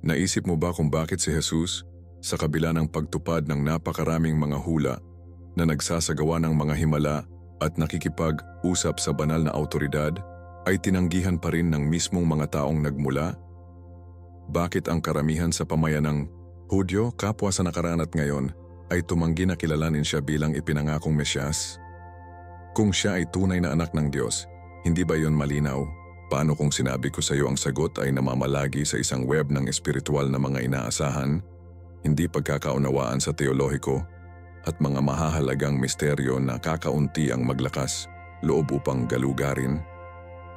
Naisip mo ba kung bakit si Jesus, sa kabila ng pagtupad ng napakaraming mga hula na nagsasagawa ng mga himala at nakikipag-usap sa banal na awtoridad, ay tinanggihan pa rin ng mismong mga taong nagmula? Bakit ang karamihan sa pamayanang Hudyo, kapwa sa nakaraan at ngayon, ay tumanggi na kilalanin siya bilang ipinangakong Mesyas? Kung siya ay tunay na anak ng Diyos, hindi ba yon malinaw? Paano kung sinabi ko sa iyo ang sagot ay namamalagi sa isang web ng espiritual na mga inaasahan, hindi pagkakaunawaan sa teolohiko, at mga mahahalagang misteryo na kakaunti ang maglakas loob upang galugarin?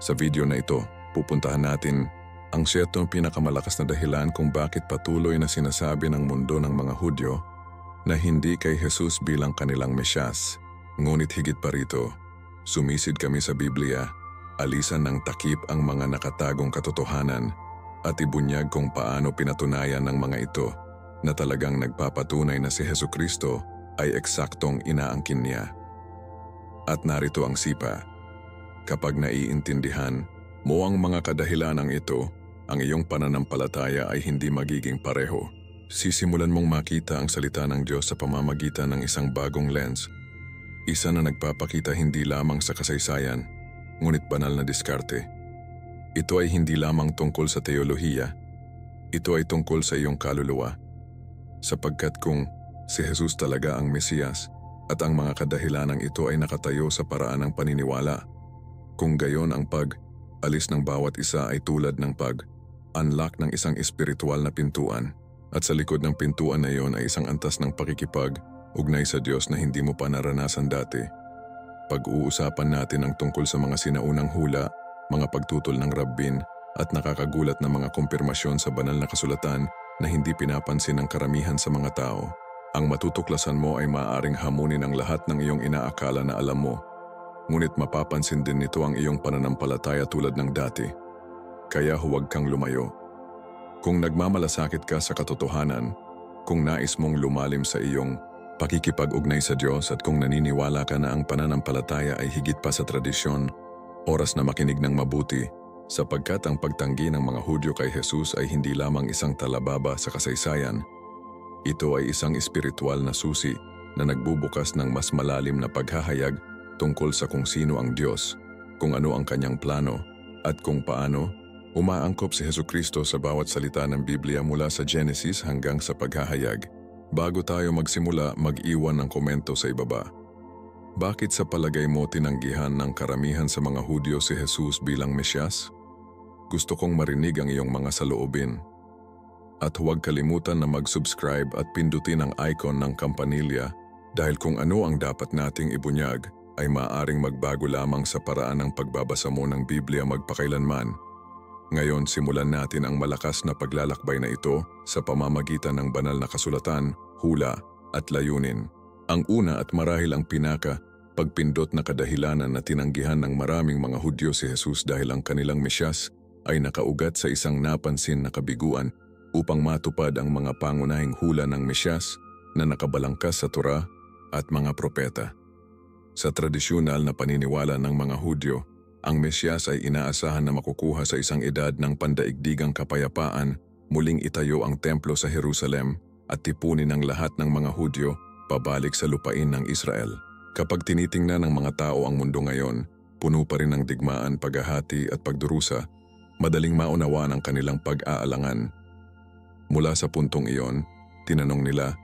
Sa video na ito, pupuntahan natin ang siyetong pinakamalakas na dahilan kung bakit patuloy na sinasabi ng mundo ng mga Hudyo na hindi kay Jesus bilang kanilang Mesyas. Ngunit higit pa rito, sumisid kami sa Biblia, alisan ng takip ang mga nakatagong katotohanan at ibunyag kung paano pinatunayan ng mga ito na talagang nagpapatunay na si Jesucristo ay eksaktong inaangkin niya. At narito ang sipa. Kapag naiintindihan mo ang mga kadahilanang ito, ang iyong pananampalataya ay hindi magiging pareho. Sisimulan mong makita ang salita ng Diyos sa pamamagitan ng isang bagong lens. Isa na nagpapakita hindi lamang sa kasaysayan, ngunit banal na diskarte. Ito ay hindi lamang tungkol sa teolohiya. Ito ay tungkol sa iyong kaluluwa. Sapagkat kung si Jesus talaga ang Mesiyas at ang mga kadahilanang ito ay nakatayo sa paraan ng paniniwala, kung gayon ang pag-alis ng bawat isa ay tulad ng pag-unlock ng isang espiritual na pintuan, at sa likod ng pintuan na iyon ay isang antas ng pakikipag-ugnay sa Diyos na hindi mo pa naranasan dati. Pag-uusapan natin ang tungkol sa mga sinaunang hula, mga pagtutol ng rabbin, at nakakagulat na mga kumpirmasyon sa banal na kasulatan na hindi pinapansin ng karamihan sa mga tao. Ang matutuklasan mo ay maaaring hamunin ang lahat ng iyong inaakala na alam mo. Ngunit mapapansin din nito ang iyong pananampalataya tulad ng dati. Kaya huwag kang lumayo. Kung nagmamalasakit ka sa katotohanan, kung nais mong lumalim sa iyong pakikipag-ugnay sa Diyos at kung naniniwala ka na ang pananampalataya ay higit pa sa tradisyon, oras na makinig ng mabuti, sapagkat ang pagtanggi ng mga Hudyo kay Jesus ay hindi lamang isang talababa sa kasaysayan. Ito ay isang espiritual na susi na nagbubukas ng mas malalim na paghahayag tungkol sa kung sino ang Diyos, kung ano ang kanyang plano, at kung paano umaangkop si Jesucristo sa bawat salita ng Biblia mula sa Genesis hanggang sa paghahayag. Bago tayo magsimula, mag-iwan ng komento sa ibaba. Bakit sa palagay mo tinanggihan ng karamihan sa mga Hudyo si Jesus bilang Mesyas? Gusto kong marinig ang iyong mga saloobin. At huwag kalimutan na mag-subscribe at pindutin ang icon ng kampanilya dahil kung ano ang dapat nating ibunyag ay maaaring magbago lamang sa paraan ng pagbabasa mo ng Biblia magpakailanman. Ngayon simulan natin ang malakas na paglalakbay na ito sa pamamagitan ng banal na kasulatan, hula at layunin. Ang una at marahil ang pagpindot na kadahilanan na tinanggihan ng maraming mga Hudyo si Jesus dahil ang kanilang Mesyas ay nakaugat sa isang napansin na kabiguan upang matupad ang mga pangunahing hula ng Mesyas na nakabalangkas sa Torah at mga propeta. Sa tradisyonal na paniniwala ng mga Hudyo, ang Mesyas ay inaasahan na makukuha sa isang edad ng pandaigdigang kapayapaan, muling itayo ang templo sa Jerusalem at tipunin ang lahat ng mga Hudyo pabalik sa lupain ng Israel. Kapag tinitingnan ng mga tao ang mundo ngayon, puno pa rin ng digmaan, paghahati at pagdurusa, madaling maunawaan ang kanilang pag-aalangan. Mula sa puntong iyon, tinanong nila,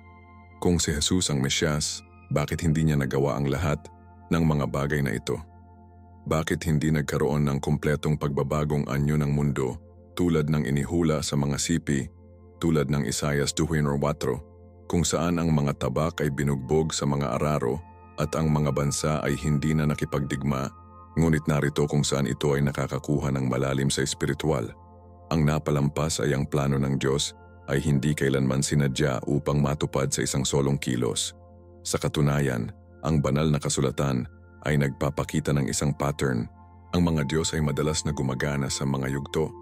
kung si Jesus ang Mesyas, bakit hindi niya nagawa ang lahat ng mga bagay na ito? Bakit hindi nagkaroon ng kumpletong pagbabagong anyo ng mundo tulad ng inihula sa mga sipi, tulad ng Isaias 2:4, kung saan ang mga tabak ay binugbog sa mga araro at ang mga bansa ay hindi na nakipagdigma, ngunit narito kung saan ito ay nakakakuha ng malalim sa espiritual. Ang napalampas ay ang plano ng Diyos ay hindi kailanman sinadya upang matupad sa isang solong kilos. Sa katunayan, ang banal na kasulatan ay nagpapakita ng isang pattern. Ang mga Diyos ay madalas na gumagana sa mga yugto.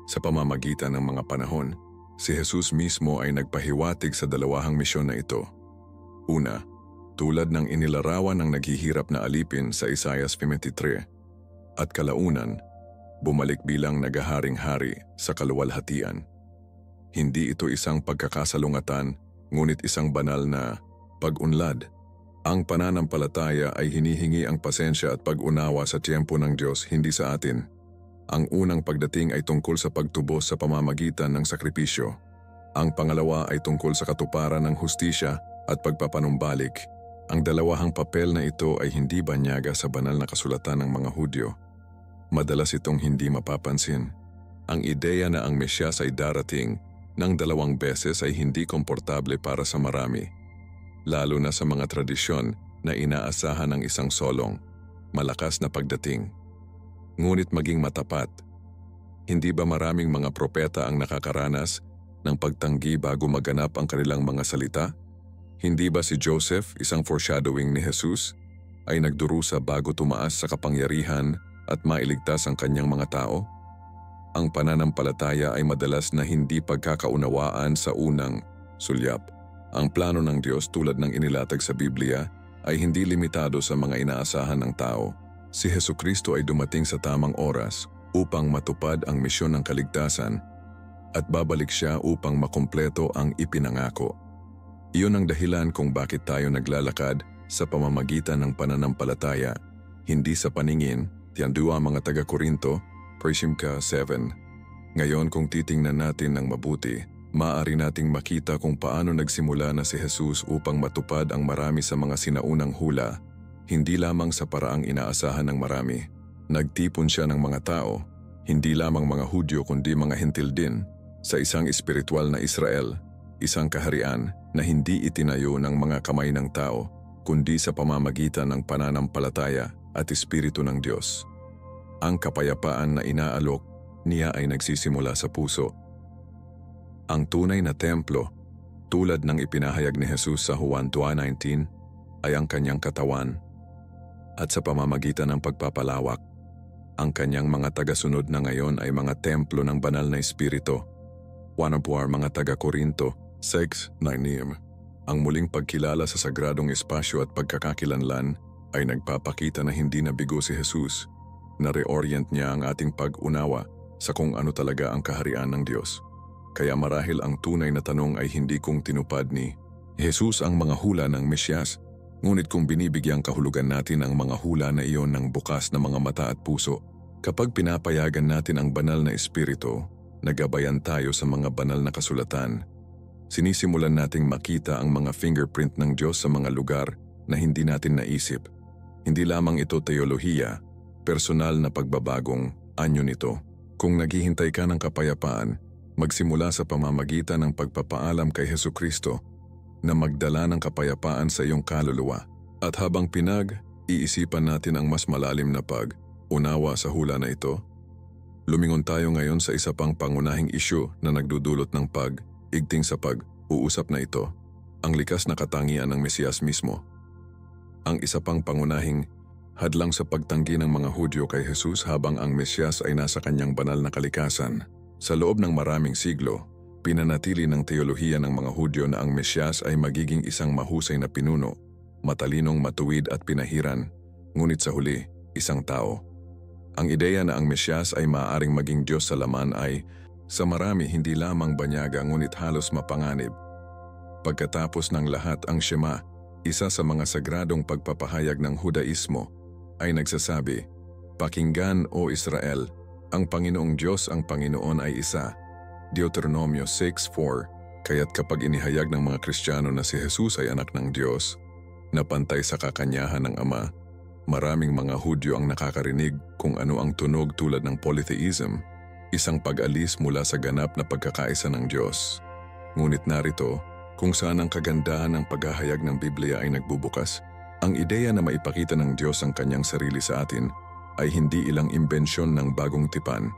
Sa pamamagitan ng mga panahon, si Jesus mismo ay nagpahiwatig sa dalawahang misyon na ito. Una, tulad ng inilarawan ng naghihirap na alipin sa Isaias 53, at kalaunan, bumalik bilang nagaharing-hari sa kaluwalhatian. Hindi ito isang pagkakasalungatan, ngunit isang banal na pag-unlad. Ang pananampalataya ay hinihingi ang pasensya at pag-unawa sa tiyempo ng Diyos, hindi sa atin. Ang unang pagdating ay tungkol sa pagtubos sa pamamagitan ng sakripisyo. Ang pangalawa ay tungkol sa katuparan ng hustisya at pagpapanumbalik. Ang dalawahang papel na ito ay hindi banyaga sa banal na kasulatan ng mga Hudyo. Madalas itong hindi mapapansin. Ang ideya na ang Mesyas ay darating ng 2 beses ay hindi komportable para sa marami, lalo na sa mga tradisyon na inaasahan ng isang solong, malakas na pagdating. Ngunit maging matapat, hindi ba maraming mga propeta ang nakakaranas ng pagtanggi bago maganap ang kanilang mga salita? Hindi ba si Joseph, isang foreshadowing ni Jesus, ay nagdurusa bago tumaas sa kapangyarihan at mailigtas ang kanyang mga tao? Ang pananampalataya ay madalas na hindi pagkakaunawaan sa unang sulyap. Ang plano ng Diyos tulad ng inilatag sa Biblia ay hindi limitado sa mga inaasahan ng tao. Si Hesukristo ay dumating sa tamang oras upang matupad ang misyon ng kaligtasan at babalik siya upang makumpleto ang ipinangako. Iyon ang dahilan kung bakit tayo naglalakad sa pamamagitan ng pananampalataya, hindi sa paningin, tiandua mga taga-Korinto, 1:7. Ngayon kung titingnan natin ng mabuti, maaari nating makita kung paano nagsimula na si Jesus upang matupad ang marami sa mga sinaunang hula, hindi lamang sa paraang inaasahan ng marami. Nagtipon siya ng mga tao, hindi lamang mga Hudyo kundi mga Hentil din, sa isang espiritual na Israel, isang kaharian na hindi itinayo ng mga kamay ng tao, kundi sa pamamagitan ng pananampalataya at Espiritu ng Diyos. Ang kapayapaan na inaalok niya ay nagsisimula sa puso. Ang tunay na templo, tulad ng ipinahayag ni Jesus sa Juan 2:19, ay ang kanyang katawan. At sa pamamagitan ng pagpapalawak, ang kanyang mga tagasunod na ngayon ay mga templo ng banal na Espiritu. 1 mga taga-Korinto 6:9. Ang muling pagkilala sa sagradong espasyo at pagkakakilanlan ay nagpapakita na hindi nabigo si Jesus. Na-reorient niya ang ating pag-unawa sa kung ano talaga ang kaharian ng Diyos. Kaya marahil ang tunay na tanong ay hindi kung tinupad ni Jesus ang mga hula ng Mesyas, ngunit kung binibigyang kahulugan natin ang mga hula na iyon ng bukas na mga mata at puso. Kapag pinapayagan natin ang banal na espiritu, nagabayan tayo sa mga banal na kasulatan. Sinisimulan nating makita ang mga fingerprint ng Diyos sa mga lugar na hindi natin naisip. Hindi lamang ito teolohiya, personal na pagbabagong anyo nito. Kung naghihintay ka ng kapayapaan, magsimula sa pamamagitan ng pagpapaalam kay Hesukristo na magdala ng kapayapaan sa iyong kaluluwa. At habang iisipan natin ang mas malalim na pag-unawa sa hula na ito, lumingon tayo ngayon sa isa pang pangunahing isyu na nagdudulot ng pag-igting sa pag-uusap na ito, ang likas na katangian ng Mesiyas mismo. Ang isa pang pangunahing hadlang sa pagtanggi ng mga Hudyo kay Jesus habang ang Mesiyas ay nasa kanyang banal na kalikasan. Sa loob ng maraming siglo, pinanatili ng teolohiya ng mga Hudyo na ang Mesiyas ay magiging isang mahusay na pinuno, matalinong matuwid at pinahiran, ngunit sa huli, isang tao. Ang ideya na ang Mesiyas ay maaaring maging Diyos sa laman ay, sa marami hindi lamang banyaga ngunit halos mapanganib. Pagkatapos ng lahat ang Shema, isa sa mga sagradong pagpapahayag ng Hudaismo, ay nagsasabi, "Pakinggan o Israel, ang Panginoong Diyos ang Panginoon ay isa." Deuteronomio 6:4. Kaya't kapag inihayag ng mga Kristiyano na si Jesus ay anak ng Diyos, na pantay sa kakanyahan ng Ama, maraming mga Hudyo ang nakakarinig kung ano ang tunog tulad ng polytheism, isang pag-alis mula sa ganap na pagkakaisa ng Diyos. Ngunit narito, kung saan ang kagandahan ng paghahayag ng Biblia ay nagbubukas, ang ideya na maipakita ng Diyos ang kanyang sarili sa atin ay hindi ilang imbensyon ng bagong tipan.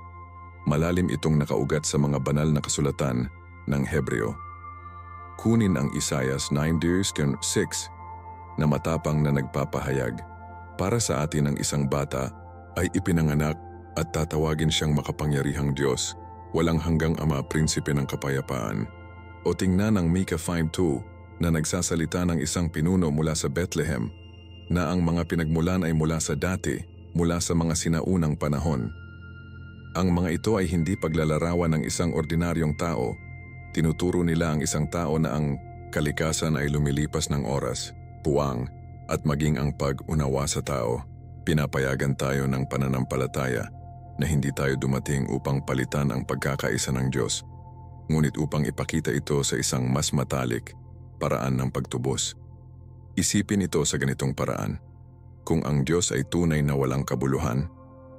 Malalim itong nakaugat sa mga banal na kasulatan ng Hebreo. Kunin ang Isaias 9:6 na matapang na nagpapahayag, "Para sa atin ang isang bata ay ipinanganak at tatawagin siyang makapangyarihang Diyos, walang hanggang Ama, prinsipe ng kapayapaan." O tingnan ang Micah 5:2 na nagsasalita ng isang pinuno mula sa Bethlehem na ang mga pinagmulan ay mula sa dati, mula sa mga sinaunang panahon. Ang mga ito ay hindi paglalarawan ng isang ordinaryong tao, Tinuturo nila ang isang tao na ang kalikasan ay lumilipas ng oras, puwang, at maging ang pag-unawa sa tao. Pinapayagan tayo ng pananampalataya na hindi tayo dumating upang palitan ang pagkakaisa ng Diyos, ngunit upang ipakita ito sa isang mas matalik, paraan ng pagtubos. Isipin ito sa ganitong paraan. Kung ang Diyos ay tunay na walang kabuluhan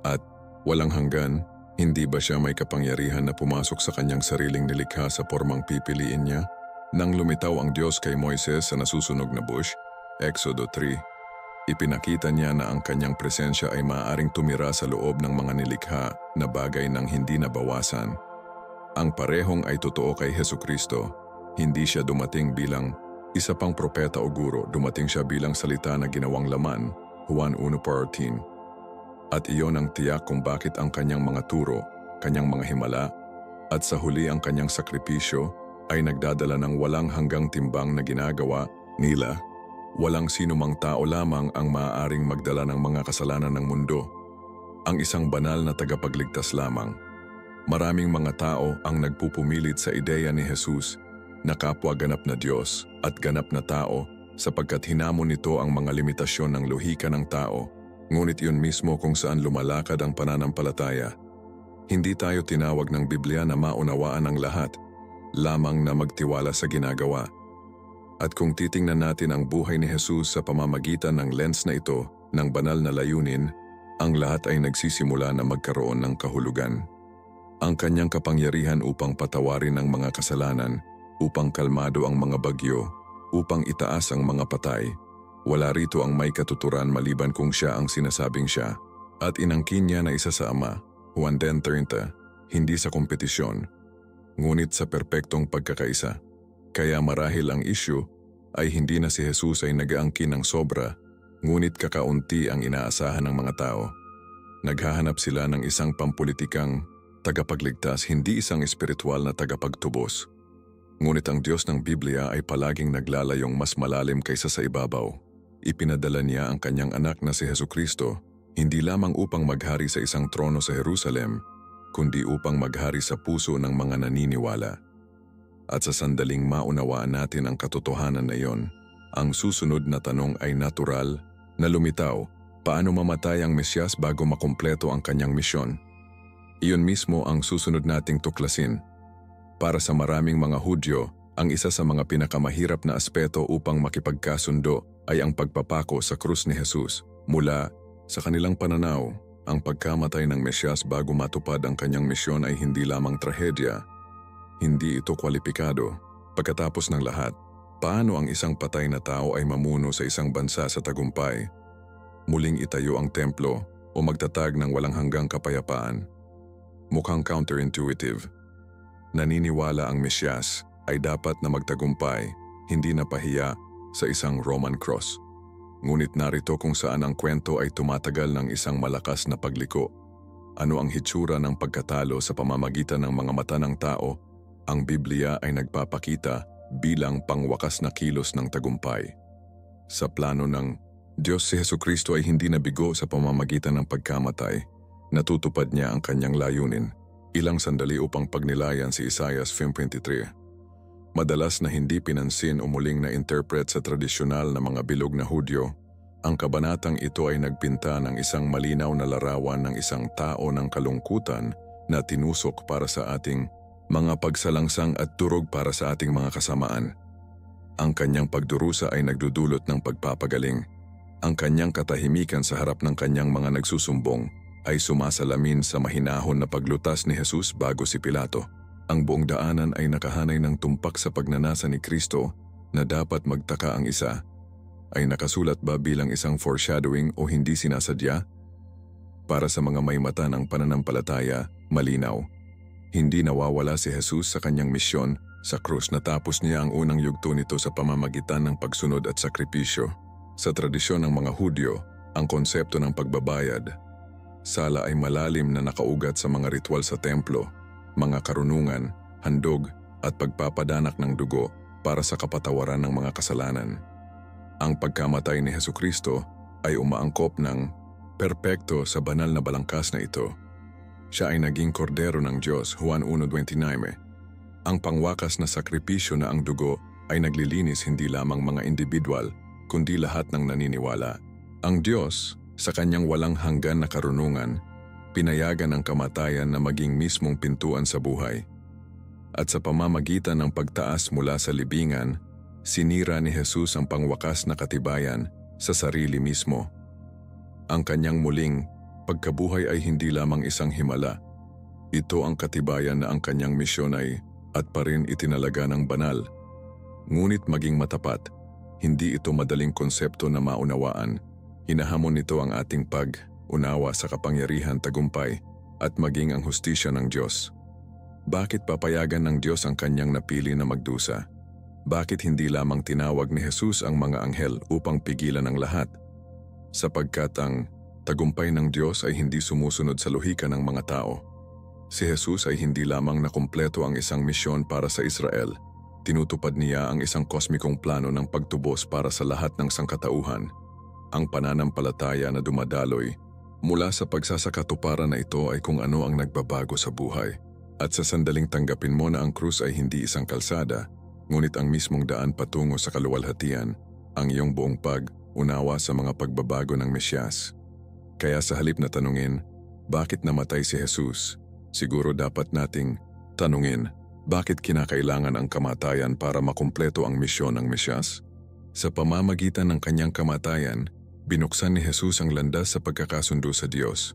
at walang hanggan, hindi ba siya may kapangyarihan na pumasok sa kanyang sariling nilikha sa formang pipiliin niya? Nang lumitaw ang Diyos kay Moises sa nasusunog na bush, Exodo 3, ipinakita niya na ang kanyang presensya ay maaaring tumira sa loob ng mga nilikha na bagay nang hindi nabawasan. Ang parehong ay totoo kay Hesukristo. Hindi siya dumating bilang isa pang propeta o guro, dumating siya bilang salita na ginawang laman, Juan 1:14. At iyon ang tiyak kung bakit ang kanyang mga turo, kanyang mga himala, at sa huli ang kanyang sakripisyo ay nagdadala ng walang hanggang timbang na ginagawa nila. Walang sinumang tao lamang ang maaaring magdala ng mga kasalanan ng mundo. Ang isang banal na tagapagligtas lamang. Maraming mga tao ang nagpupumilit sa ideya ni Jesus na kapwa ganap na Diyos at ganap na tao sapagkat hinamon nito ang mga limitasyon ng lohika ng tao. Ngunit iyon mismo kung saan lumalakad ang pananampalataya. Hindi tayo tinawag ng Biblia na maunawaan ang lahat, lamang na magtiwala sa ginagawa. At kung titingnan natin ang buhay ni Jesus sa pamamagitan ng lens na ito, ng banal na layunin, ang lahat ay nagsisimula na magkaroon ng kahulugan. Ang kanyang kapangyarihan upang patawarin ang mga kasalanan, upang kalmado ang mga bagyo, upang itaas ang mga patay. Wala rito ang may katuturan maliban kung siya ang sinasabing siya. At inangkin niya na isa sa Ama, Juan 10:30, hindi sa kompetisyon, ngunit sa perpektong pagkakaisa. Kaya marahil ang issue ay hindi na si Jesus ay nag-aangkin ng sobra, ngunit kakaunti ang inaasahan ng mga tao. Naghahanap sila ng isang pampulitikang tagapagligtas, hindi isang espiritual na tagapagtubos. Ngunit ang Diyos ng Biblia ay palaging naglalayong mas malalim kaysa sa ibabaw. Ipinadala niya ang kanyang anak na si Hesukristo, hindi lamang upang maghari sa isang trono sa Jerusalem, kundi upang maghari sa puso ng mga naniniwala. At sa sandaling maunawaan natin ang katotohanan na iyon, ang susunod na tanong ay natural na lumitaw, paano mamatay ang Mesyas bago makumpleto ang kanyang misyon? Iyon mismo ang susunod nating tuklasin. Para sa maraming mga Hudyo, ang isa sa mga pinakamahirap na aspeto upang makipagkasundo ay ang pagpapako sa krus ni Jesus. Mula sa kanilang pananaw, ang pagkamatay ng Mesyas bago matupad ang kanyang misyon ay hindi lamang trahedya. Hindi ito kwalipikado. Pagkatapos ng lahat, paano ang isang patay na tao ay mamuno sa isang bansa sa tagumpay? Muling itayo ang templo o magtatag ng walang hanggang kapayapaan? Mukhang counterintuitive. Naniniwala ang Mesyas ay dapat na magtagumpay, hindi na pahiya sa isang Roman cross. Ngunit narito kung saan ang kwento ay tumatagal ng isang malakas na pagliko. Ano ang hitsura ng pagkatalo sa pamamagitan ng mga mata ng tao? Ang Biblia ay nagpapakita bilang pangwakas na kilos ng tagumpay. Sa plano ng Diyos, si Hesukristo ay hindi nabigo sa pamamagitan ng pagkamatay. Natutupad niya ang kanyang layunin. Ilang sandali upang pagnilayan si Isaiah 5:23. Madalas na hindi pinansin o muling na-interpret sa tradisyonal na mga bilog na Hudyo, ang kabanatang ito ay nagpinta ng isang malinaw na larawan ng isang tao ng kalungkutan na tinusok para sa ating mga pagsalangsang at durog para sa ating mga kasamaan. Ang kanyang pagdurusa ay nagdudulot ng pagpapagaling. Ang kanyang katahimikan sa harap ng kanyang mga nagsusumbong ay sumasalamin sa mahinahon na paglutas ni Jesus bago si Pilato. Ang buong daanan ay nakahanay ng tumpak sa pagnanasa ni Kristo na dapat magtaka ang isa. Ay nakasulat ba bilang isang foreshadowing o hindi sinasadya? Para sa mga may mata ng pananampalataya, malinaw. Hindi nawawala si Jesus sa kanyang misyon sa krus. Natapos niya ang unang yugto nito sa pamamagitan ng pagsunod at sakripisyo. Sa tradisyon ng mga Hudyo, ang konsepto ng pagbabayad, sala ay malalim na nakaugat sa mga ritual sa templo, mga karunungan, handog at pagpapadanak ng dugo para sa kapatawaran ng mga kasalanan. Ang pagkamatay ni Hesukristo ay umaangkop ng perpekto sa banal na balangkas na ito. Siya ay naging kordero ng Diyos, Juan 1:29. Ang pangwakas na sakripisyo na ang dugo ay naglilinis hindi lamang mga individual, kundi lahat ng naniniwala. Ang Diyos, sa kanyang walang hanggan na karunungan, pinayagan ang kamatayan na maging mismong pintuan sa buhay. At sa pamamagitan ng pagtaas mula sa libingan, sinira ni Jesus ang pangwakas na katibayan sa sarili mismo. Ang kanyang muling pagkabuhay ay hindi lamang isang himala. Ito ang katibayan na ang kanyang misyon ay at pa rin itinalaga ng banal. Ngunit maging matapat, hindi ito madaling konsepto na maunawaan. Hinahamon nito ang ating pag-unawa sa kapangyarihan tagumpay at maging ang hustisya ng Diyos. Bakit papayagan ng Diyos ang kanyang napili na magdusa? Bakit hindi lamang tinawag ni Jesus ang mga anghel upang pigilan ang lahat? Sapagkat ang tagumpay ng Diyos ay hindi sumusunod sa lohika ng mga tao. Si Jesus ay hindi lamang nakumpleto ang isang misyon para sa Israel. Tinutupad niya ang isang kosmikong plano ng pagtubos para sa lahat ng sangkatauhan. Ang pananampalataya na dumadaloy mula sa pagsasakatuparan na ito ay kung ano ang nagbabago sa buhay. At sa sandaling tanggapin mo na ang krus ay hindi isang kalsada, ngunit ang mismong daan patungo sa kaluwalhatian, ang iyong buong pag-unawa sa mga pagbabago ng Mesyas. Kaya sa halip na tanungin, bakit namatay si Jesus? Siguro dapat nating tanungin, bakit kinakailangan ang kamatayan para makumpleto ang misyon ng Mesyas? Sa pamamagitan ng kanyang kamatayan, binuksan ni Jesus ang landas sa pagkakasundo sa Diyos.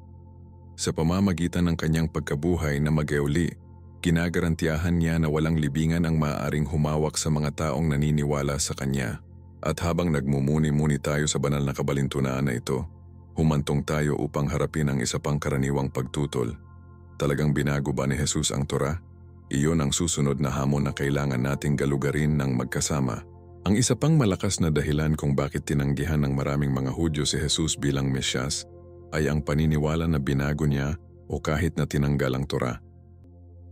Sa pamamagitan ng kanyang pagkabuhay na mag-euli, ginagarantiyahan niya na walang libingan ang maaaring humawak sa mga taong naniniwala sa kanya. At habang nagmumuni-muni tayo sa banal na kabalintunaan na ito, humantong tayo upang harapin ang isa pang karaniwang pagtutol. Talagang binago ba ni Jesus ang Torah? Iyon ang susunod na hamon na kailangan nating galugarin ng magkasama. Ang isa pang malakas na dahilan kung bakit tinanggihan ng maraming mga Hudyo si Jesus bilang Mesyas ay ang paniniwala na binago niya o kahit na tinanggal ang Torah.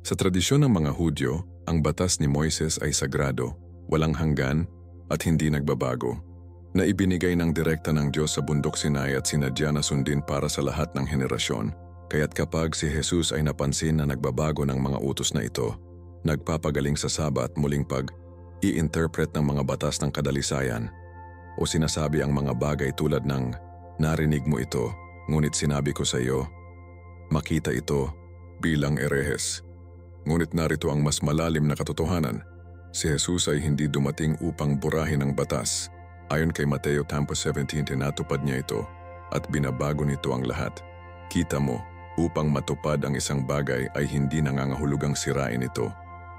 Sa tradisyon ng mga Hudyo, ang batas ni Moises ay sagrado, walang hanggan at hindi nagbabago, na ibinigay ng direkta ng Diyos sa bundok Sinai at sinadya na sundin para sa lahat ng henerasyon. Kaya't kapag si Jesus ay napansin na nagbabago ng mga utos na ito, nagpapagaling sa Saba at muling i-interpret ng mga batas ng kadalisayan o sinasabi ang mga bagay tulad ng, narinig mo ito, ngunit sinabi ko sa iyo, makita ito bilang erehes. Ngunit narito ang mas malalim na katotohanan, si Jesus ay hindi dumating upang burahin ang batas. Ayon kay Mateo 10:17, tinatupad niya ito at binabago nito ang lahat. Kita mo, upang matupad ang isang bagay ay hindi nangangahulugang sirain ito.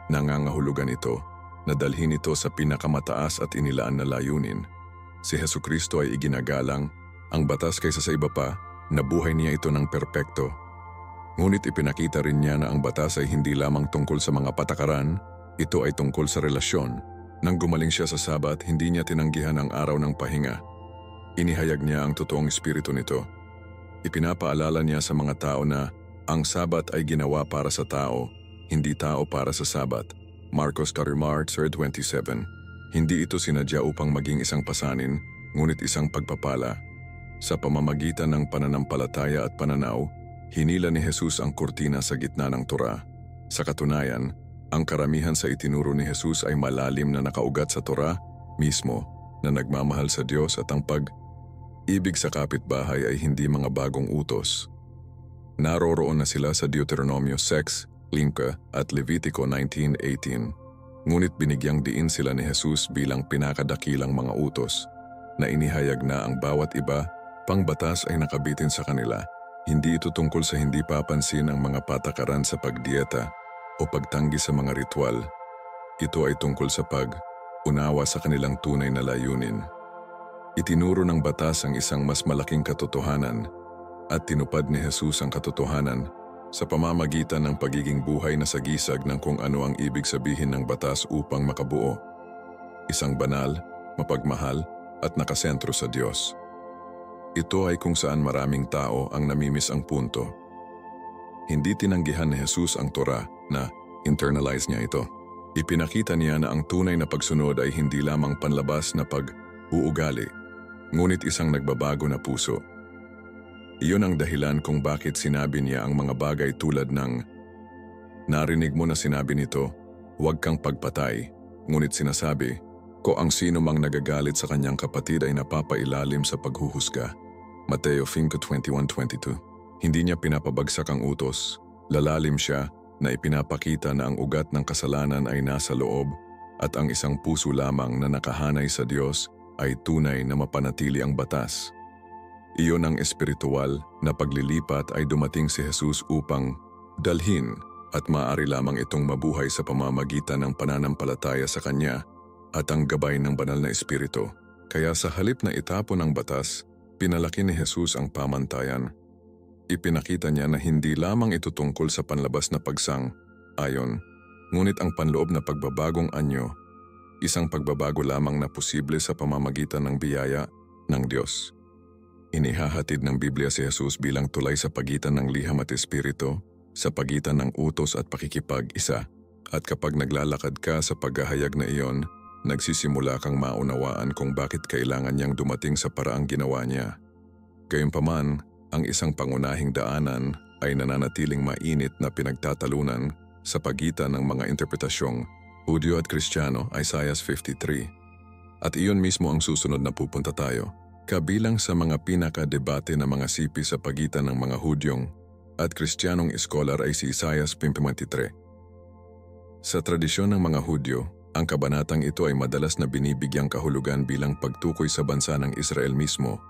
Nangangahulugan ito na dalhin ito sa pinakamataas at inilaan na layunin. Si Hesukristo ay iginagalang, ang batas kaysa sa iba pa, nabuhay niya ito ng perpekto. Ngunit ipinakita rin niya na ang batas ay hindi lamang tungkol sa mga patakaran, ito ay tungkol sa relasyon. Nang gumaling siya sa Sabat, hindi niya tinanggihan ang araw ng pahinga. Inihayag niya ang totoong espiritu nito. Ipinapaalala niya sa mga tao na ang Sabat ay ginawa para sa tao, hindi tao para sa Sabat. Marcos 3:27. Hindi ito sinadya upang maging isang pasanin, ngunit isang pagpapala. Sa pamamagitan ng pananampalataya at pananaw, hinila ni Jesus ang kurtina sa gitna ng Torah. Sa katunayan, ang karamihan sa itinuro ni Jesus ay malalim na nakaugat sa Torah mismo na nagmamahal sa Diyos at ang pag-ibig sa kapitbahay ay hindi mga bagong utos. Naroroon na sila sa Deuteronomio 6, 5 at Levitico 19:18. Ngunit binigyang diin sila ni Jesus bilang pinakadakilang mga utos na inihayag na ang bawat iba pang batas ay nakabitin sa kanila. Hindi ito tungkol sa hindi papansin ang mga patakaran sa pagdieta o pagtanggi sa mga ritual. Ito ay tungkol sa pag-unawa sa kanilang tunay na layunin. Itinuro ng batas ang isang mas malaking katotohanan at tinupad ni Jesus ang katotohanan sa pamamagitan ng pagiging buhay na sagisag ng kung ano ang ibig sabihin ng batas upang makabuo. Isang banal, mapagmahal at nakasentro sa Diyos. Ito ay kung saan maraming tao ang namimiss ang punto. Hindi tinanggihan ni Jesus ang Torah na internalize niya ito. Ipinakita niya na ang tunay na pagsunod ay hindi lamang panlabas na pag-uugali, ngunit isang nagbabago na puso. Iyon ang dahilan kung bakit sinabi niya ang mga bagay tulad ng, narinig mo na sinabi nito, huwag kang pagpatay. Ngunit sinasabi ko ang sino mang nagagalit sa kanyang kapatid ay napapailalim sa paghuhusga. Mateo 5:21-22. Hindi niya pinapabagsak ang utos. Lalalim siya na ipinapakita na ang ugat ng kasalanan ay nasa loob at ang isang puso lamang na nakahanay sa Diyos ay tunay na mapanatili ang batas. Iyon ang espiritual na paglilipat ay dumating si Jesus upang dalhin at maaari lamang itong mabuhay sa pamamagitan ng pananampalataya sa Kanya at ang gabay ng banal na Espiritu. Kaya sa halip na itapon ang batas, pinalaki ni Jesus ang pamantayan. Ipinakita niya na hindi lamang ito tungkol sa panlabas na pagsang-ayon, ngunit ang panloob na pagbabagong anyo, isang pagbabago lamang na posible sa pamamagitan ng biyaya ng Diyos. Inihahatid ng Biblia si Jesus bilang tulay sa pagitan ng liham at espiritu, sa pagitan ng utos at pakikipag-isa. At kapag naglalakad ka sa paghahayag na iyon, nagsisimula kang maunawaan kung bakit kailangan niyang dumating sa paraang ginawa niya. Gayunpaman, ang isang pangunahing daanan ay nananatiling mainit na pinagtatalunan sa pagitan ng mga interpretasyong Hudyo at Kristiyano, Isaiah 53. At iyon mismo ang susunod na pupunta tayo. Kabilang sa mga pinaka-debate na mga sipi sa pagitan ng mga Hudyong at Kristiyanong iskolar ay si Isaiah 53. Sa tradisyon ng mga Hudyo, ang kabanatang ito ay madalas na binibigyang kahulugan bilang pagtukoy sa bansa ng Israel mismo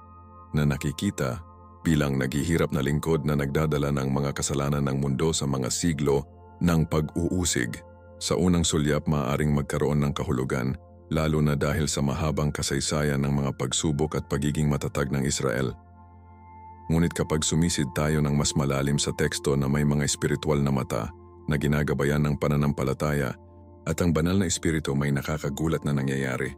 na nakikita bilang naghihirap na lingkod na nagdadala ng mga kasalanan ng mundo sa mga siglo ng pag-uusig. Sa unang sulyap maaaring magkaroon ng kahulugan lalo na dahil sa mahabang kasaysayan ng mga pagsubok at pagiging matatag ng Israel. Ngunit kapag sumisid tayo ng mas malalim sa teksto na may mga espiritual na mata na ginagabayan ng pananampalataya at ang banal na espiritu may nakakagulat na nangyayari.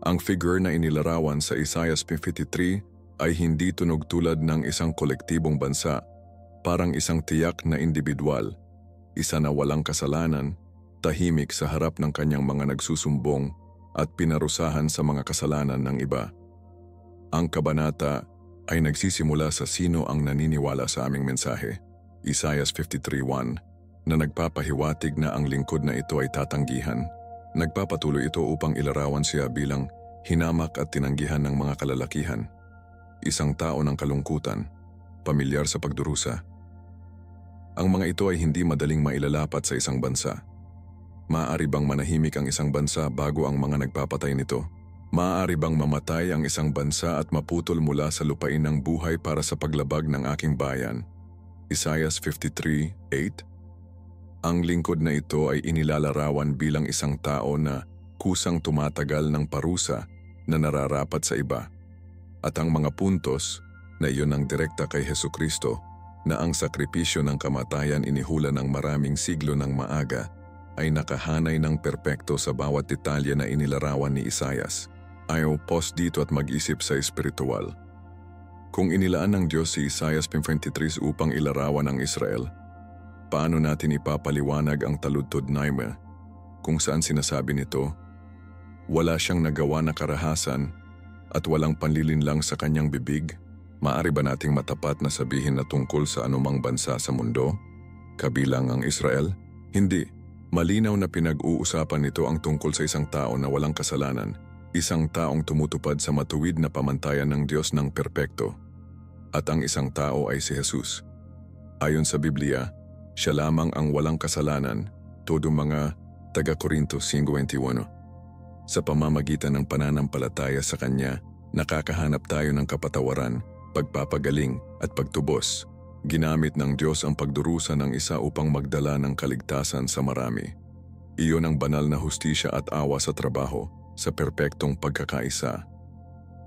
Ang figure na inilarawan sa Isaiah 53 ay hindi tunog tulad ng isang kolektibong bansa, parang isang tiyak na individual, isa na walang kasalanan, tahimik sa harap ng kanyang mga nagsusumbong at pinarusahan sa mga kasalanan ng iba. Ang kabanata ay nagsisimula sa sino ang naniniwala sa aming mensahe, Isaiah 53:1, na nagpapahiwatig na ang lingkod na ito ay tatanggihan. Nagpapatuloy ito upang ilarawan siya bilang hinamak at tinanggihan ng mga kalalakihan, isang tao ng kalungkutan, pamilyar sa pagdurusa. Ang mga ito ay hindi madaling mailalapat sa isang bansa. Maaari bang manahimik ang isang bansa bago ang mga nagpapatay nito? Maaari bang mamatay ang isang bansa at maputol mula sa lupain ng buhay para sa paglabag ng aking bayan? Isaiah 53:8. Ang lingkod na ito ay inilalarawan bilang isang tao na kusang tumatagal ng parusa na nararapat sa iba. At ang mga puntos na iyon ang direkta kay Hesukristo na ang sakripisyo ng kamatayan inihula ng maraming siglo ng maaga ay nakahanay ng perpekto sa bawat detalye na inilarawan ni Isaias. Ayaw pause dito at mag-isip sa espiritual. Kung inilaan ng Diyos si Isaiah 53 upang ilarawan ang Israel, paano natin ipapaliwanag ang taludtod Naima kung saan sinasabi nito, wala siyang nagawa na karahasan at walang panlilinlang sa kanyang bibig? Maaari ba nating matapat na sabihin na tungkol sa anumang bansa sa mundo, kabilang ang Israel? Hindi. Malinaw na pinag-uusapan nito ang tungkol sa isang tao na walang kasalanan, isang taong tumutupad sa matuwid na pamantayan ng Diyos ng perpekto. At ang isang tao ay si Jesus. Ayon sa Biblia, siya lamang ang walang kasalanan, todo mga taga-Korinto 5:21. Sa pamamagitan ng pananampalataya sa Kanya, nakakahanap tayo ng kapatawaran, pagpapagaling at pagtubos. Ginamit ng Diyos ang pagdurusa ng isa upang magdala ng kaligtasan sa marami. Iyon ang banal na hustisya at awa sa trabaho, sa perpektong pagkakaisa.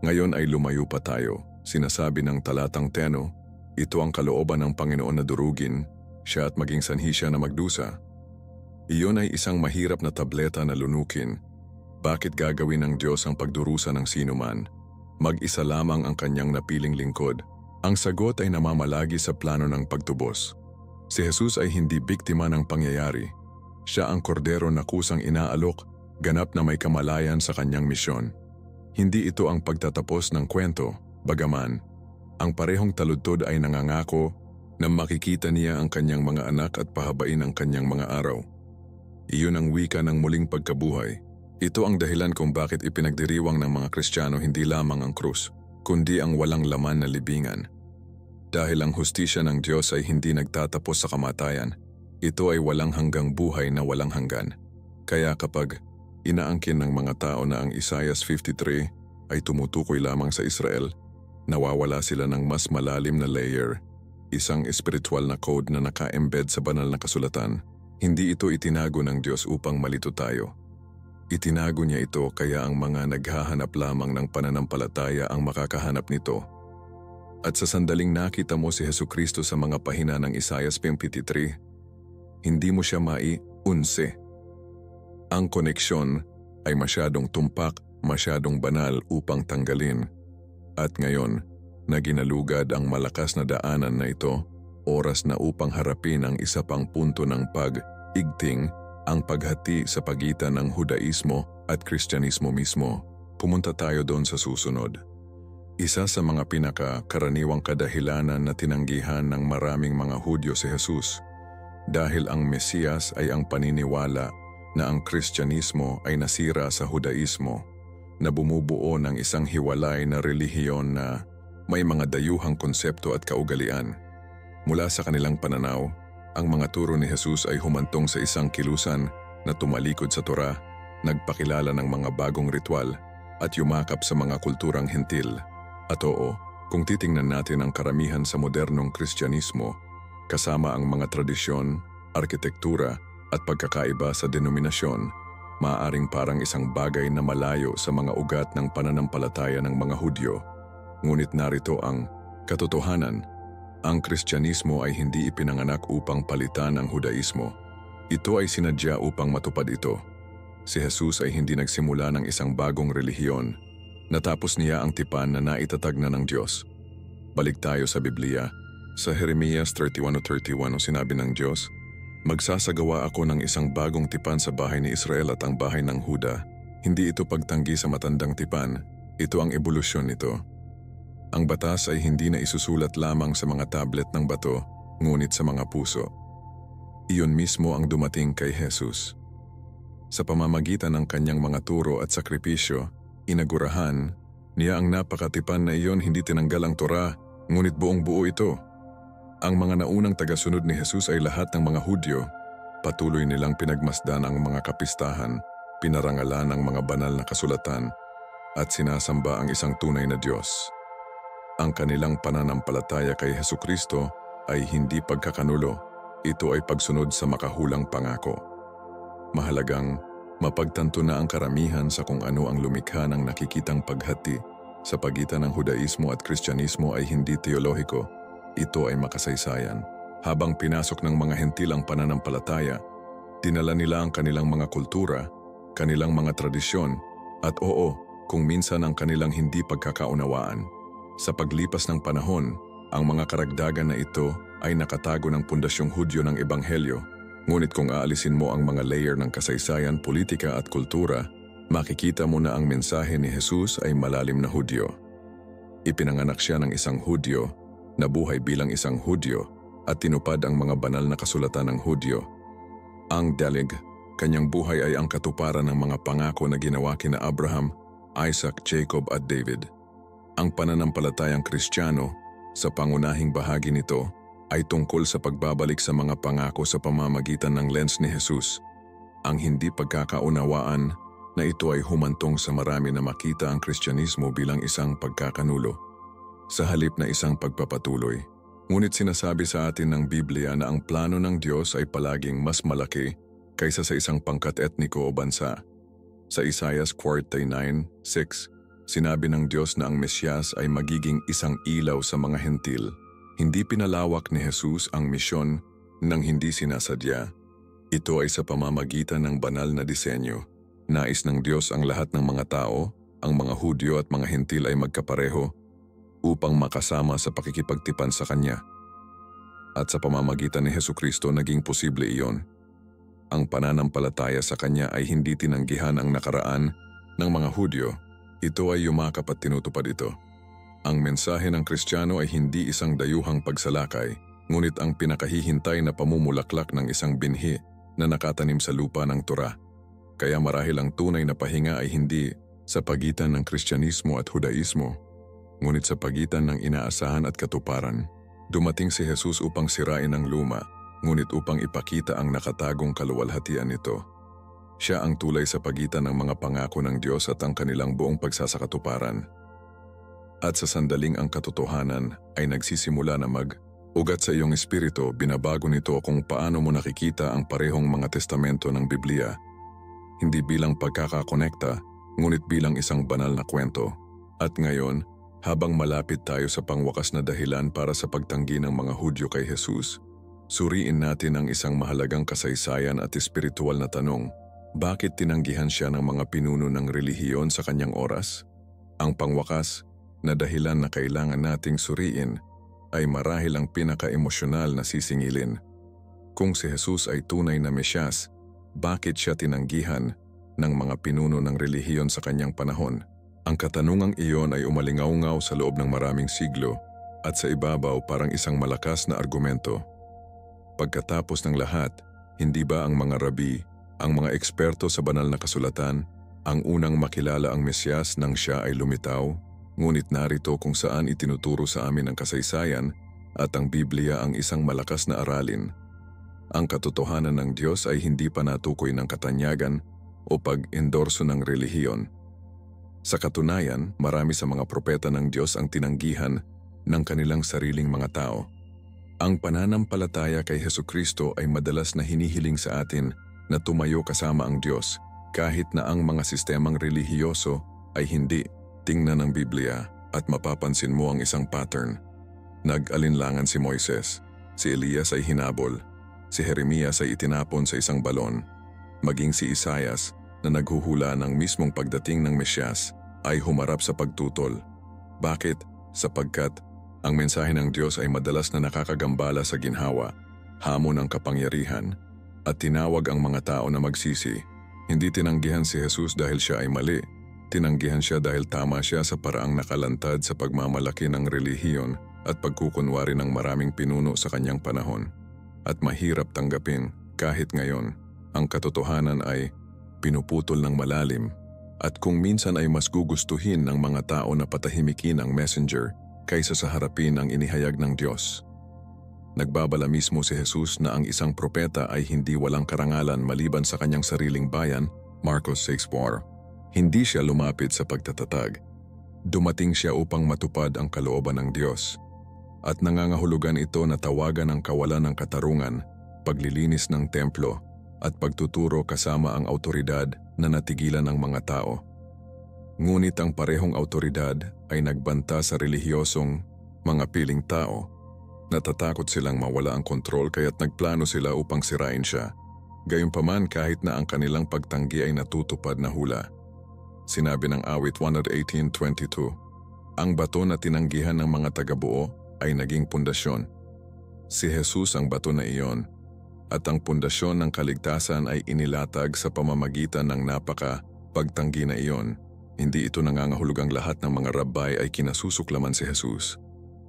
Ngayon ay lumayo pa tayo. Sinasabi ng talatang 10, ito ang kalooban ng Panginoon na durugin, siya at maging sanhi siya na magdusa. Iyon ay isang mahirap na tableta na lunukin. Bakit gagawin ng Diyos ang pagdurusa ng sinuman? Mag-isa lamang ang kanyang napiling lingkod. Ang sagot ay namamalagi sa plano ng pagtubos. Si Jesus ay hindi biktima ng pangyayari. Siya ang kordero na kusang inaalok, ganap na may kamalayan sa kanyang misyon. Hindi ito ang pagtatapos ng kwento, bagaman. Ang parehong taludtod ay nangangako na makikita niya ang kanyang mga anak at pahabain ang kanyang mga araw. Iyon ang wika ng muling pagkabuhay. Ito ang dahilan kung bakit ipinagdiriwang ng mga Kristiyano hindi lamang ang krus, kundi ang walang laman na libingan. Dahil ang hustisya ng Diyos ay hindi nagtatapos sa kamatayan, ito ay walang hanggang buhay na walang hanggan. Kaya kapag inaangkin ng mga tao na ang Isaiah 53 ay tumutukoy lamang sa Israel, nawawala sila ng mas malalim na layer, isang espiritual na code na naka-embed sa banal na kasulatan. Hindi ito itinago ng Diyos upang malito tayo. Itinago niya ito kaya ang mga naghahanap lamang ng pananampalataya ang makakahanap nito. At sa sandaling nakita mo si Hesukristo sa mga pahina ng Isaiah 53, hindi mo siya maiunse. Ang koneksyon ay masyadong tumpak, masyadong banal upang tanggalin. At ngayon, na ginalugad ang malakas na daanan na ito, oras na upang harapin ang isa pang punto ng pag-igting, ang paghati sa pagitan ng Hudaismo at Kristyanismo mismo. Pumunta tayo doon sa susunod. Isa sa mga pinakakaraniwang kadahilanan na tinanggihan ng maraming mga Hudyo si Jesus, dahil ang Mesiyas ay ang paniniwala na ang Kristyanismo ay nasira sa Hudaismo, na bumubuo ng isang hiwalay na relihiyon na may mga dayuhang konsepto at kaugalian. Mula sa kanilang pananaw, ang mga turo ni Jesus ay humantong sa isang kilusan na tumalikod sa Torah, nagpakilala ng mga bagong ritual at yumakap sa mga kulturang hentil. At oo, kung titingnan natin ang karamihan sa modernong Kristyanismo, kasama ang mga tradisyon, arkitektura at pagkakaiba sa denominasyon, maaaring parang isang bagay na malayo sa mga ugat ng pananampalataya ng mga Hudyo. Ngunit narito ang katotohanan. Ang Kristyanismo ay hindi ipinanganak upang palitan ang Hudaismo. Ito ay sinadya upang matupad ito. Si Jesus ay hindi nagsimula ng isang bagong relihiyon. Natapos niya ang tipan na naitatag na ng Diyos. Balik tayo sa Biblia. Sa Jeremias 31:31 sinabi ng Diyos, "Magsasagawa ako ng isang bagong tipan sa bahay ni Israel at ang bahay ng Huda." Hindi ito pagtanggi sa matandang tipan. Ito ang ebolusyon nito. Ang batas ay hindi na isusulat lamang sa mga tablet ng bato, ngunit sa mga puso. Iyon mismo ang dumating kay Jesus. Sa pamamagitan ng kanyang mga turo at sakripisyo, inagurahan niya ang napakatipan na iyon. Hindi tinanggal ang Torah, ngunit buong buo ito. Ang mga naunang tagasunod ni Jesus ay lahat ng mga Hudyo. Patuloy nilang pinagmasdan ang mga kapistahan, pinarangalan ang mga banal na kasulatan, at sinasamba ang isang tunay na Diyos. Ang kanilang pananampalataya kay Hesukristo ay hindi pagkakanulo. Ito ay pagsunod sa makahulang pangako. Mahalagang mapagtanto na ang karamihan sa kung ano ang lumikha ng nakikitang paghati sa pagitan ng Hudaismo at Kristyanismo ay hindi teolohiko. Ito ay makasaysayan. Habang pinasok ng mga hentil ang pananampalataya, dinala nila ang kanilang mga kultura, kanilang mga tradisyon, at oo, kung minsan ang kanilang hindi pagkakaunawaan. Sa paglipas ng panahon, ang mga karagdagan na ito ay nakatago ng pundasyong Hudyo ng Ebanghelyo. Ngunit kung aalisin mo ang mga layer ng kasaysayan, politika at kultura, makikita mo na ang mensahe ni Jesus ay malalim na Hudyo. Ipinanganak siya ng isang Hudyo, nabuhay bilang isang Hudyo, at tinupad ang mga banal na kasulatan ng Hudyo. Ang dalig, kanyang buhay ay ang katuparan ng mga pangako na ginawa kina Abraham, Isaac, Jacob at David. Ang pananampalatayang Kristiyano, sa pangunahing bahagi nito, ay tungkol sa pagbabalik sa mga pangako sa pamamagitan ng lens ni Jesus. Ang hindi pagkakaunawaan na ito ay humantong sa marami na makita ang Kristyanismo bilang isang pagkakanulo, sa halip na isang pagpapatuloy. Ngunit sinasabi sa atin ng Biblia na ang plano ng Diyos ay palaging mas malaki kaysa sa isang pangkat etniko o bansa. Sa Isaiah 49:6, sinabi ng Diyos na ang Mesiyas ay magiging isang ilaw sa mga hentil. Hindi pinalawak ni Jesus ang misyon nang hindi sinasadya. Ito ay sa pamamagitan ng banal na disenyo. Nais ng Diyos ang lahat ng mga tao, ang mga Hudyo at mga hentil ay magkapareho upang makasama sa pakikipagtipan sa Kanya. At sa pamamagitan ni Hesukristo naging posible iyon. Ang pananampalataya sa Kanya ay hindi tinanggihan ang nakaraan ng mga Hudyo. Ito ay yumakap at tinutupad ito. Ang mensahe ng Kristiyano ay hindi isang dayuhang pagsalakay, ngunit ang pinakahihintay na pamumulaklak ng isang binhi na nakatanim sa lupa ng Torah. Kaya marahil ang tunay na pahinga ay hindi sa pagitan ng Kristyanismo at Hudaismo, ngunit sa pagitan ng inaasahan at katuparan. Dumating si Jesus upang sirain ang luma, ngunit upang ipakita ang nakatagong kaluwalhatian nito. Siya ang tulay sa pagitan ng mga pangako ng Diyos at ang kanilang buong pagsasakatuparan. At sa sandaling ang katotohanan ay nagsisimula na mag-ugat sa iyong espiritu, binabago nito kung paano mo nakikita ang parehong mga testamento ng Biblia. Hindi bilang pagkakakonekta, ngunit bilang isang banal na kwento. At ngayon, habang malapit tayo sa pangwakas na dahilan para sa pagtanggi ng mga Hudyo kay Jesus, suriin natin ang isang mahalagang kasaysayan at espiritual na tanong. Bakit tinanggihan siya ng mga pinuno ng relihiyon sa kanyang oras? Ang pangwakas na dahilan na kailangan nating suriin ay marahil ang pinaka-emosyonal na sisingilin. Kung si Jesus ay tunay na Mesyas, bakit siya tinanggihan ng mga pinuno ng relihiyon sa kanyang panahon? Ang katanungang iyon ay umalingaw-ngaw sa loob ng maraming siglo at sa ibabaw parang isang malakas na argumento. Pagkatapos ng lahat, hindi ba ang mga rabi, ang mga eksperto sa banal na kasulatan, ang unang makilala ang Mesyas nang siya ay lumitaw? Ngunit narito kung saan itinuturo sa amin ang kasaysayan at ang Biblia ang isang malakas na aralin. Ang katotohanan ng Diyos ay hindi pa natukoy ng katanyagan o pag-endorso ng relihiyon. Sa katunayan, marami sa mga propeta ng Diyos ang tinanggihan ng kanilang sariling mga tao. Ang pananampalataya kay Hesukristo ay madalas na hinihiling sa atin na tumayo kasama ang Diyos kahit na ang mga sistemang relihiyoso ay hindi. Tingnan ang Biblia at mapapansin mo ang isang pattern. Nag-alinlangan si Moises, si Elias ay hinabol, si Jeremias ay itinapon sa isang balon, maging si Isaias na naghuhula ng mismong pagdating ng Mesyas ay humarap sa pagtutol. Bakit? Sapagkat ang mensahe ng Diyos ay madalas na nakakagambala sa ginhawa, hamon ng kapangyarihan, at tinawag ang mga tao na magsisi. Hindi tinanggihan si Jesus dahil siya ay mali. Tinanggihan siya dahil tama siya sa paraang nakalantad sa pagmamalaki ng relihiyon at pagkukunwari ng maraming pinuno sa kanyang panahon. At mahirap tanggapin kahit ngayon, ang katotohanan ay pinuputol ng malalim. At kung minsan ay mas gugustuhin ng mga tao na patahimikin ang messenger kaysa sa harapin ang inihayag ng Diyos. Nagbabala mismo si Jesus na ang isang propeta ay hindi walang karangalan maliban sa kanyang sariling bayan, Marcos 6:4. Hindi siya lumapit sa pagtatatag. Dumating siya upang matupad ang kalooban ng Diyos. At nangangahulugan ito na tawagan ang kawalan ng katarungan, paglilinis ng templo, at pagtuturo kasama ang autoridad na natigilan ng mga tao. Ngunit ang parehong autoridad ay nagbanta sa relihiyosong mga piling tao. Natatakot silang mawala ang kontrol kaya't nagplano sila upang sirain siya. Gayunpaman kahit na ang kanilang pagtanggi ay natutupad na hula. Sinabi ng awit 118:22, ang bato na tinanggihan ng mga tagabuo ay naging pundasyon. Si Jesus ang bato na iyon, at ang pundasyon ng kaligtasan ay inilatag sa pamamagitan ng pagtanggi na iyon. Hindi ito nangangahulugang lahat ng mga rabay ay kinasusuklaman si Jesus.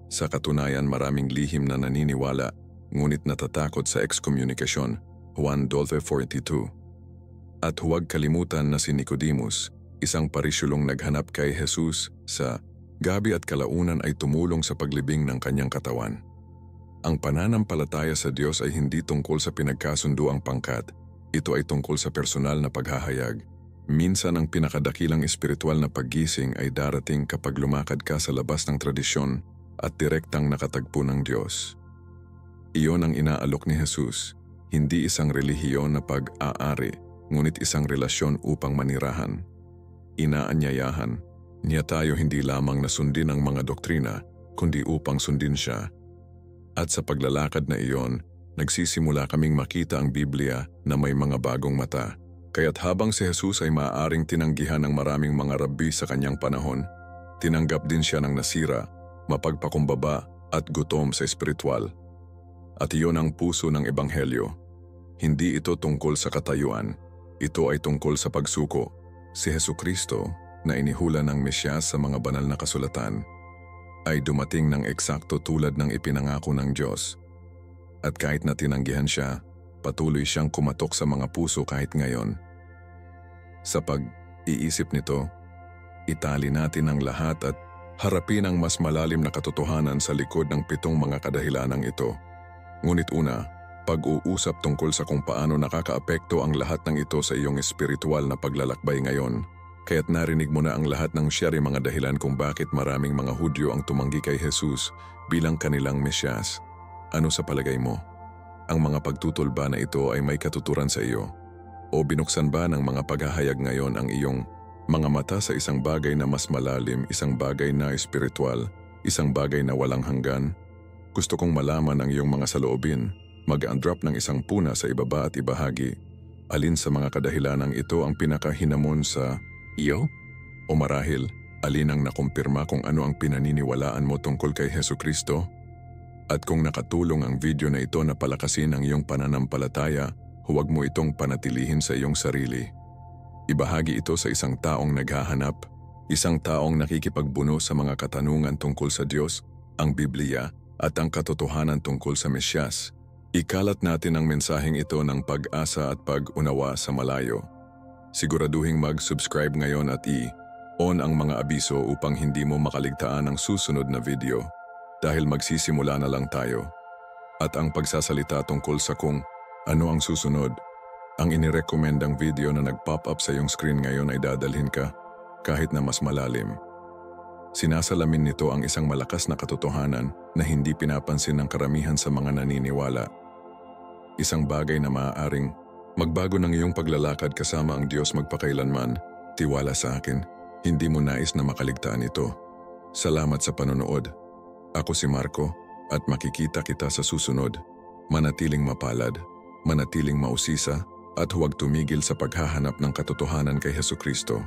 Sa katunayan maraming lihim na naniniwala, ngunit natatakot sa excommunication, Juan 12:42. At huwag kalimutan na si Nicodemus, isang parisyulong naghanap kay Jesus sa gabi at kalaunan ay tumulong sa paglibing ng kanyang katawan. Ang pananampalataya sa Diyos ay hindi tungkol sa pinagkasunduang pangkat, ito ay tungkol sa personal na paghahayag. Minsan ang pinakadakilang espiritual na paggising ay darating kapag lumakad ka sa labas ng tradisyon at direktang nakatagpo ng Diyos. Iyon ang inaalok ni Jesus, hindi isang relihiyon na pag-aari, ngunit isang relasyon upang manirahan. Inaanyayahan niya tayo hindi lamang na sundin ang mga doktrina, kundi upang sundin siya. At sa paglalakad na iyon, nagsisimula kaming makita ang Biblia na may mga bagong mata. Kaya't habang si Jesus ay maaaring tinanggihan ng maraming mga rabbi sa kanyang panahon, tinanggap din siya ng nasira, mapagpakumbaba at gutom sa espiritual. At iyon ang puso ng Ebanghelyo. Hindi ito tungkol sa katayuan, ito ay tungkol sa pagsuko. Si Hesukristo na inihula ng Mesyas sa mga banal na kasulatan ay dumating ng eksakto tulad ng ipinangako ng Diyos. At kahit na tinanggihan siya, patuloy siyang kumatok sa mga puso kahit ngayon. Sa pag-iisip nito, itali natin ang lahat at harapin ang mas malalim na katotohanan sa likod ng 7 mga kadahilanang ito. Ngunit una, pag-uusap tungkol sa kung paano nakakaapekto ang lahat ng ito sa iyong espiritual na paglalakbay ngayon. Kaya't narinig mo na ang lahat ng siyari mga dahilan kung bakit maraming mga Hudyo ang tumanggi kay Jesus bilang kanilang Mesyas. Ano sa palagay mo? Ang mga pagtutol ba na ito ay may katuturan sa iyo? O binuksan ba ng mga paghahayag ngayon ang iyong mga mata sa isang bagay na mas malalim, isang bagay na espiritual, isang bagay na walang hanggan? Gusto kong malaman ang iyong mga saloobin. Mag-undrop ng isang puna sa ibaba at ibahagi. Alin sa mga kadahilanang ito ang pinakahinamon sa iyo? O marahil, alin ang nakumpirma kung ano ang pinaniniwalaan mo tungkol kay Hesukristo? At kung nakatulong ang video na ito na palakasin ang iyong pananampalataya, huwag mo itong panatilihin sa iyong sarili. Ibahagi ito sa isang taong naghahanap, isang taong nakikipagbuno sa mga katanungan tungkol sa Diyos, ang Biblia, at ang katotohanan tungkol sa Mesyas. Ikalat natin ang mensaheng ito ng pag-asa at pag-unawa sa malayo. Siguraduhing mag-subscribe ngayon at i-on ang mga abiso upang hindi mo makaligtaan ang susunod na video. Dahil magsisimula na lang tayo. At ang pagsasalita tungkol sa kung ano ang susunod, ang inirekomendang video na nag-pop up sa iyong screen ngayon ay dadalhin ka kahit na mas malalim. Sinasalamin nito ang isang malakas na katotohanan na hindi pinapansin ng karamihan sa mga naniniwala. Isang bagay na maaaring magbago ng iyong paglalakad kasama ang Diyos magpakailanman. Tiwala sa akin, hindi mo nais na makaligtaan ito. Salamat sa panonood. Ako si Marco at makikita kita sa susunod. Manatiling mapalad, manatiling mausisa at huwag tumigil sa paghahanap ng katotohanan kay Hesukristo.